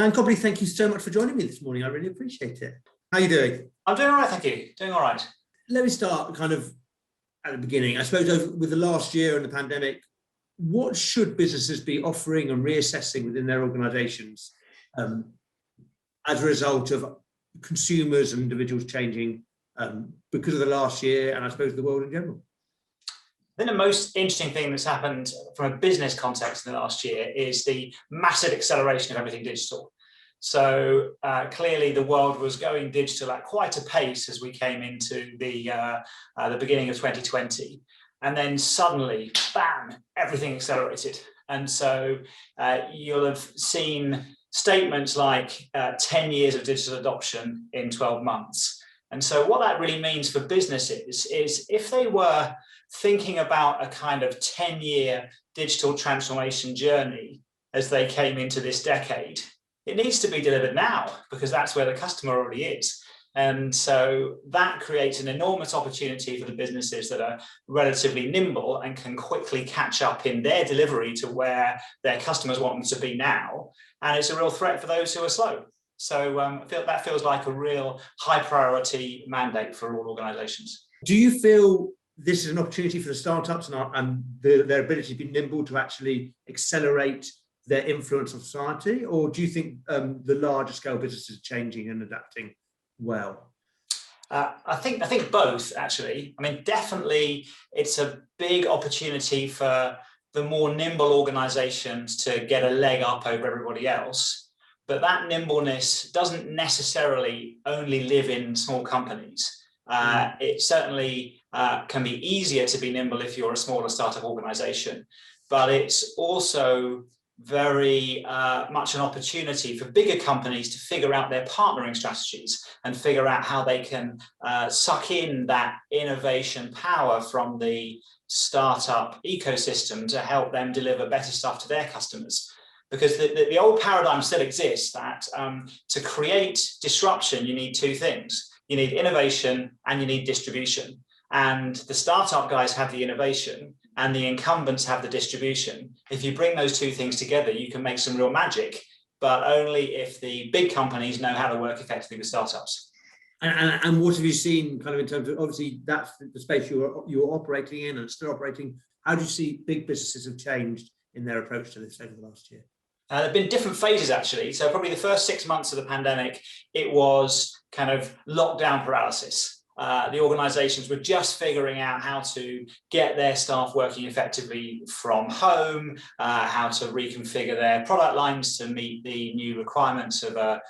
Dan Cobley, thank you so much for joining me this morning. I really appreciate it. How are you doing? I'm doing all right, thank you. Doing all right. Let me start kind of at the beginning. I suppose with the last year and the pandemic, what should businesses be offering and reassessing within their organisations as a result of consumers and individuals changing because of the last year and I suppose the world in general? I think the most interesting thing that's happened from a business context in the last year is the massive acceleration of everything digital. So clearly the world was going digital at quite a pace as we came into the beginning of 2020. And then suddenly, bam, everything accelerated. And so you'll have seen statements like 10 years of digital adoption in 12 months. And so what that really means for businesses is if they were thinking about a kind of 10-year digital transformation journey as they came into this decade, it needs to be delivered now because that's where the customer already is. And so that creates an enormous opportunity for the businesses that are relatively nimble and can quickly catch up in their delivery to where their customers want them to be now. And it's a real threat for those who are slow. So I feel that feels like a real high priority mandate for all organizations. Do you feel this is an opportunity for the startups and their ability to be nimble to actually accelerate their influence on society? Or do you think the larger scale businesses are changing and adapting well? I think both, actually. I mean, definitely it's a big opportunity for the more nimble organizations to get a leg up over everybody else. But that nimbleness doesn't necessarily only live in small companies. It certainly can be easier to be nimble if you're a smaller startup organization, but it's also very much an opportunity for bigger companies to figure out their partnering strategies and figure out how they can suck in that innovation power from the startup ecosystem to help them deliver better stuff to their customers. Because the old paradigm still exists that to create disruption, you need two things. You need innovation and you need distribution. And the startup guys have the innovation and the incumbents have the distribution. If you bring those two things together, you can make some real magic, but only if the big companies know how to work effectively with startups. And what have you seen kind of in terms of, obviously that's the space you're operating in and still operating. How do you see big businesses have changed in their approach to this over the last year? There have been different phases, actually. So probably the first 6 months of the pandemic, it was kind of lockdown paralysis. The organizations were just figuring out how to get their staff working effectively from home, how to reconfigure their product lines to meet the new requirements of a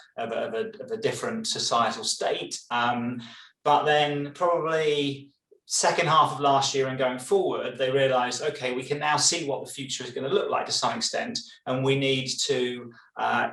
different societal state. But then probably second half of last year and going forward, they realized, okay, we can now see what the future is going to look like to some extent, and we need to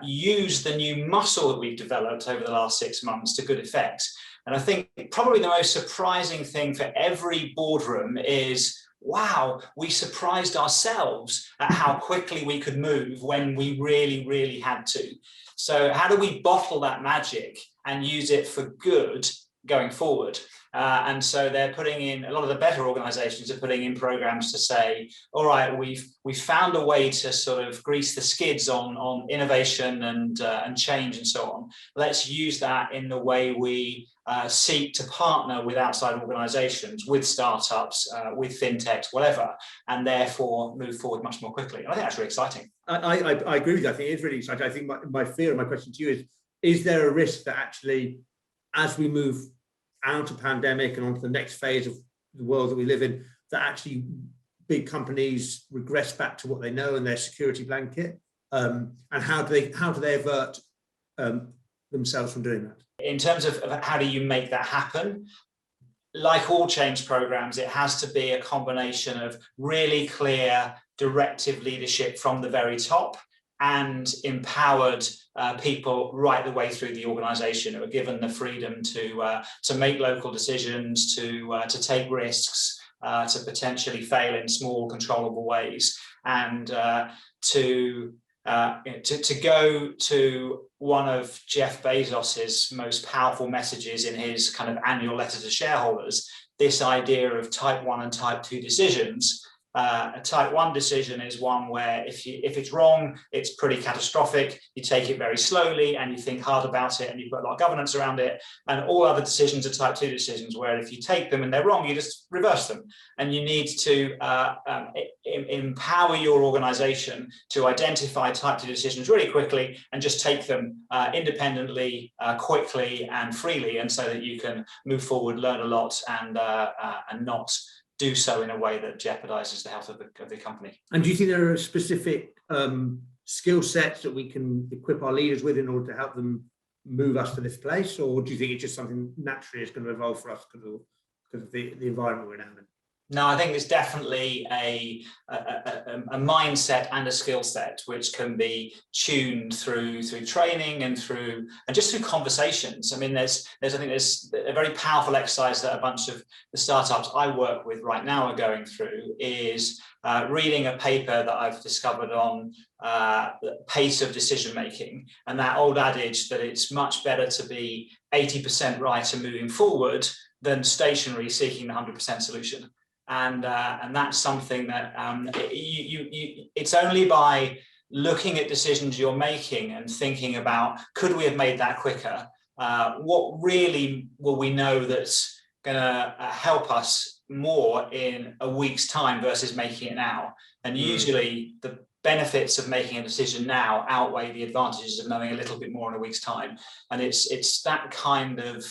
use the new muscle that we've developed over the last 6 months to good effect. And I think probably the most surprising thing for every boardroom is, wow, we surprised ourselves at how quickly we could move when we really, really had to. So how do we bottle that magic and use it for good going forward? And so they're putting in, a lot of the better organizations are putting in programs to say, all right, we've found a way to sort of grease the skids on innovation and change and so on. Let's use that in the way we seek to partner with outside organizations, with startups, with fintechs, whatever, and therefore move forward much more quickly. And I think that's really exciting. I agree with you. I think it's really exciting. I think my fear and my question to you is there a risk that actually, as we move out of pandemic and onto the next phase of the world that we live in, that actually big companies regress back to what they know and their security blanket? And how do they avert themselves from doing that? In terms of how do you make that happen? Like all change programs, it has to be a combination of really clear directive leadership from the very top and empowered people right the way through the organization who are given the freedom to make local decisions, to take risks, to potentially fail in small controllable ways, and to go to one of Jeff Bezos's most powerful messages in his kind of annual letter to shareholders, this idea of type 1 and type 2 decisions. A type 1 decision is one where if it's wrong, it's pretty catastrophic. You take it very slowly and you think hard about it and you've got a lot of governance around it. And all other decisions are type 2 decisions, where if you take them and they're wrong, you just reverse them. And you need to empower your organization to identify type 2 decisions really quickly and just take them independently, quickly and freely, and so that you can move forward, learn a lot, and not do so in a way that jeopardizes the health of the company. And do you think there are specific skill sets that we can equip our leaders with in order to help them move us to this place, or do you think it's just something naturally is going to evolve for us because of the environment we're now in? No, I think there's definitely a mindset and a skill set which can be tuned through training and just through conversations. I mean, there's a very powerful exercise that a bunch of the startups I work with right now are going through, is reading a paper that I've discovered on the pace of decision making, and that old adage that it's much better to be 80% right and moving forward than stationary seeking the 100% solution. And that's something that it's only by looking at decisions you're making and thinking about, could we have made that quicker? What really will we know that's going to help us more in a week's time versus making it now? And usually the benefits of making a decision now outweigh the advantages of knowing a little bit more in a week's time. And it's that kind of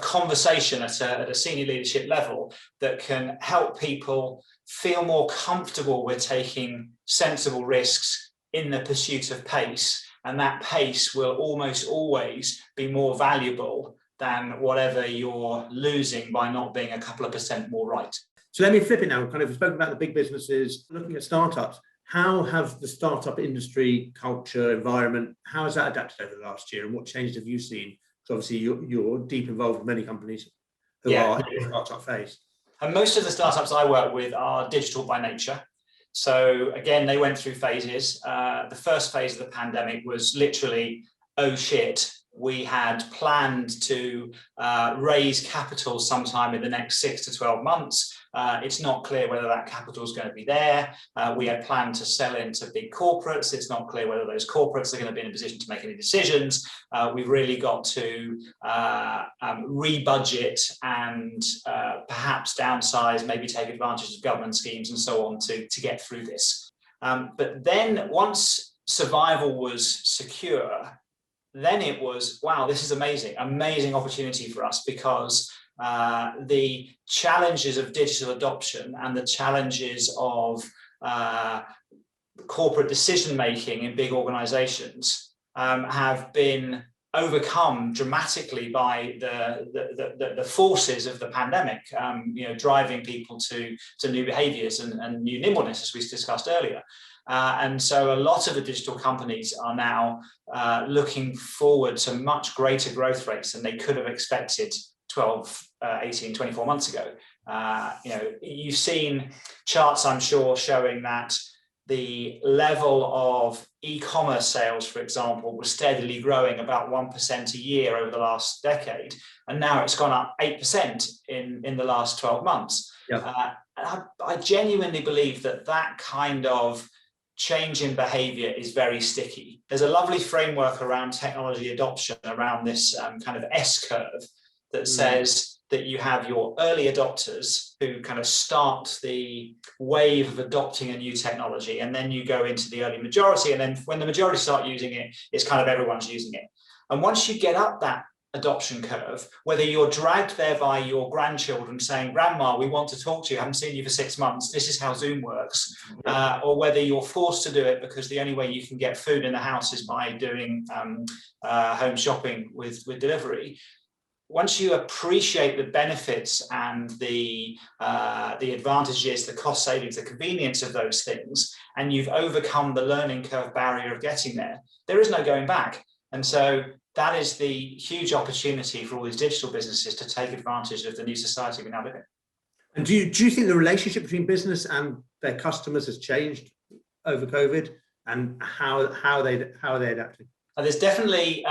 conversation at a senior leadership level that can help people feel more comfortable with taking sensible risks in the pursuit of pace, and that pace will almost always be more valuable than whatever you're losing by not being a couple of percent more right. So let me flip it now. Kind of spoken about the big businesses, looking at startups. How have the startup industry, culture, environment, how has that adapted over the last year, and what changes have you seen? So obviously you're deep involved with many companies who are in the startup phase. And most of the startups I work with are digital by nature. So again, they went through phases. The first phase of the pandemic was literally, oh shit, we had planned to raise capital sometime in the next 6 to 12 months. It's not clear whether that capital is going to be there. We had planned to sell into big corporates. It's not clear whether those corporates are going to be in a position to make any decisions. We've really got to rebudget and perhaps downsize, maybe take advantage of government schemes and so on to get through this. But then once survival was secure, then it was, wow, this is amazing opportunity for us, because the challenges of digital adoption and the challenges of corporate decision making in big organizations have been overcome dramatically by the forces of the pandemic, driving people to new behaviors and new nimbleness, as we discussed earlier. And so a lot of the digital companies are now looking forward to much greater growth rates than they could have expected 12, 18, 24 months ago. You've seen charts, I'm sure, showing that the level of e-commerce sales, for example, was steadily growing about 1% a year over the last decade. And now it's gone up 8% in the last 12 months. Yeah. I genuinely believe that kind of change in behavior is very sticky. There's a lovely framework around technology adoption, around this kind of S-curve that says that you have your early adopters who kind of start the wave of adopting a new technology, and then you go into the early majority, and then when the majority start using it, it's kind of everyone's using it. And once you get up that adoption curve, whether you're dragged there by your grandchildren saying, Grandma, we want to talk to you, I haven't seen you for 6 months, this is how Zoom works, or whether you're forced to do it because the only way you can get food in the house is by doing home shopping with delivery. Once you appreciate the benefits and the advantages, the cost savings, the convenience of those things, and you've overcome the learning curve barrier of getting there, there is no going back. And so that is the huge opportunity for all these digital businesses to take advantage of the new society we now live in. And do you think the relationship between business and their customers has changed over COVID, and how are they adapting? There's definitely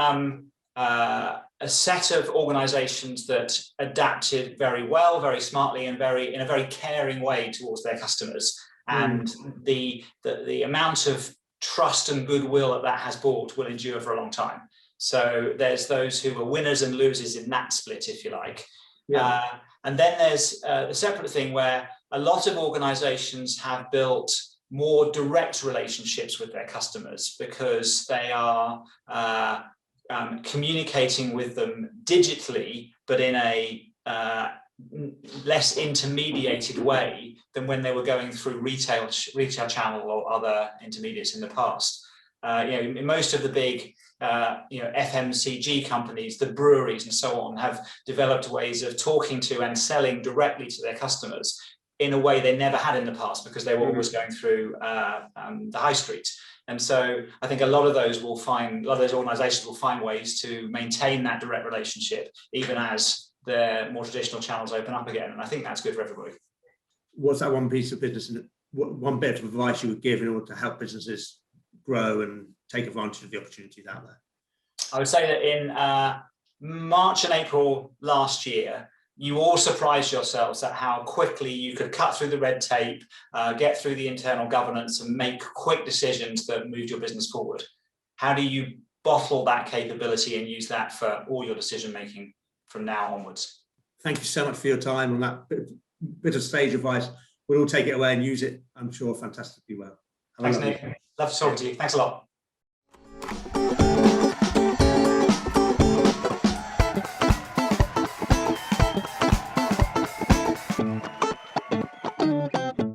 a a set of organizations that adapted very well, very smartly, and in a very caring way towards their customers. And the amount of trust and goodwill that has brought will endure for a long time. So there's those who are winners and losers in that split, if you like. Yeah. And then there's the separate thing where a lot of organizations have built more direct relationships with their customers because they are communicating with them digitally, but in a less intermediated way than when they were going through retail channel or other intermediates in the past. In most of the big FMCG companies, the breweries and so on, have developed ways of talking to and selling directly to their customers in a way they never had in the past because they were always going through the high street. And so I think a lot of those organizations will find ways to maintain that direct relationship even as the more traditional channels open up again. And I think that's good for everybody. What's that one piece of business and one bit of advice you would give in order to help businesses grow and take advantage of the opportunities out there? I would say that in March and April last year, you all surprised yourselves at how quickly you could cut through the red tape, get through the internal governance and make quick decisions that moved your business forward. How do you bottle that capability and use that for all your decision making from now onwards? Thank you so much for your time on that bit of stage advice. We'll all take it away and use it, I'm sure, fantastically well. Thanks, Nick. Love to talk to you. Thanks a lot.